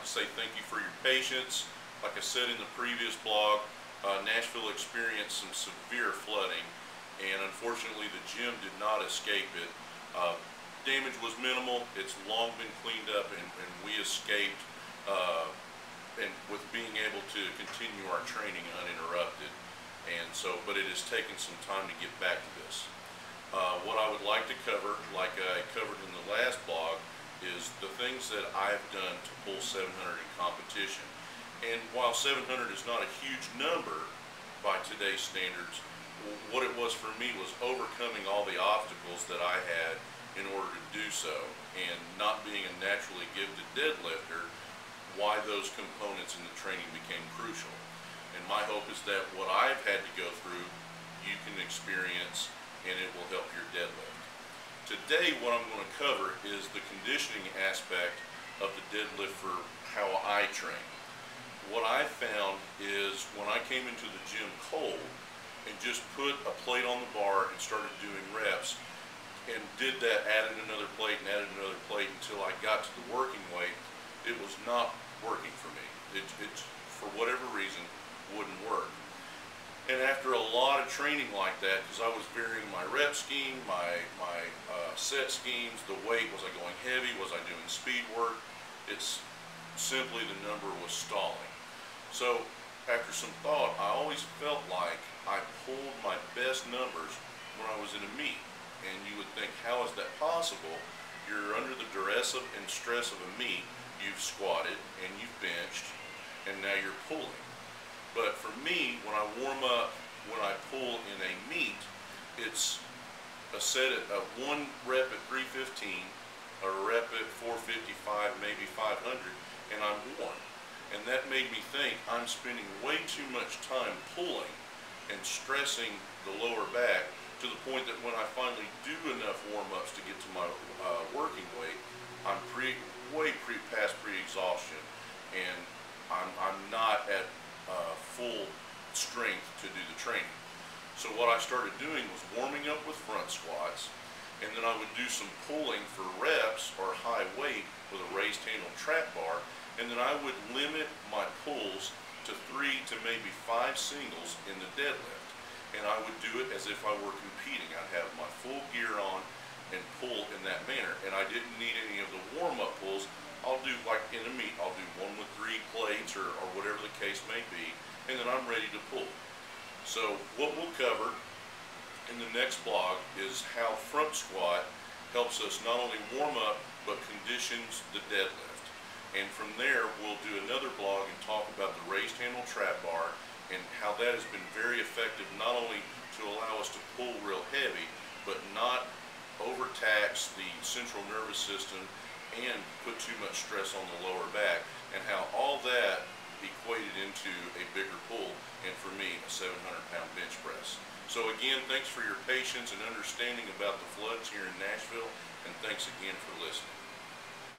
to say thank you for your patience. Like I said in the previous blog, Nashville experienced some severe flooding, and unfortunately the gym did not escape it. Damage was minimal. It's long been cleaned up, and we escaped and with being able to continue our training uninterrupted. And so, but it has taken some time to get back to this. What I would like to cover, like I covered in the last blog, is the things that I've done to pull 700 in competition. And while 700 is not a huge number by today's standards, what it was for me was overcoming all the obstacles that I had in order to do so, and not being a naturally gifted deadlifter, why those components in the training became crucial. And my hope is that what I've had to go through, you can experience, and it will help your deadlift. Today, what I'm going to cover is the conditioning aspect of the deadlift for how I train. What I found is when I came into the gym cold and just put a plate on the bar and started doing reps, and did that, added another plate and added another plate until I got to the working weight, it was not working for me. It for whatever reason, wouldn't work. And after a lot of training like that, because I was varying my rep scheme, my set schemes, the weight, was I going heavy, was I doing speed work, it's simply the number was stalling. So after some thought, I always felt like I pulled my best numbers when I was in a meet. And you would think, how is that possible? You're under the duress and stress of a meet, you've squatted and you've benched, and now you're pulling. But for me, when I warm up, when I pull in a meet, it's a set of one rep at 315, a rep at 455, maybe 500, and I'm warm. And that made me think I'm spending way too much time pulling and stressing the lower back, to the point that when I finally do enough warm-ups to get to my working weight, I'm way past pre-exhaustion, and I'm not at full strength to do the training. So what I started doing was warming up with front squats, and then I would do some pulling for reps or high weight with a raised handle trap bar, and then I would limit my pulls to 3 to maybe 5 singles in the deadlift. And I would do it as if I were competing. I'd have my full gear on and pull in that manner. And I didn't need any of the warm-up pulls. I'll do, like in a meet, I'll do one with 3 plates or whatever the case may be, and then I'm ready to pull. So what we'll cover in the next blog is how front squat helps us not only warm up, but conditions the deadlift. And from there, we'll do another blog and talk about the raised handle trap bar, and how that has been very effective, not only to allow us to pull real heavy, but not overtax the central nervous system and put too much stress on the lower back, and how all that equated into a bigger pull, and for me, a 700-pound bench press. So again, thanks for your patience and understanding about the floods here in Nashville, and thanks again for listening.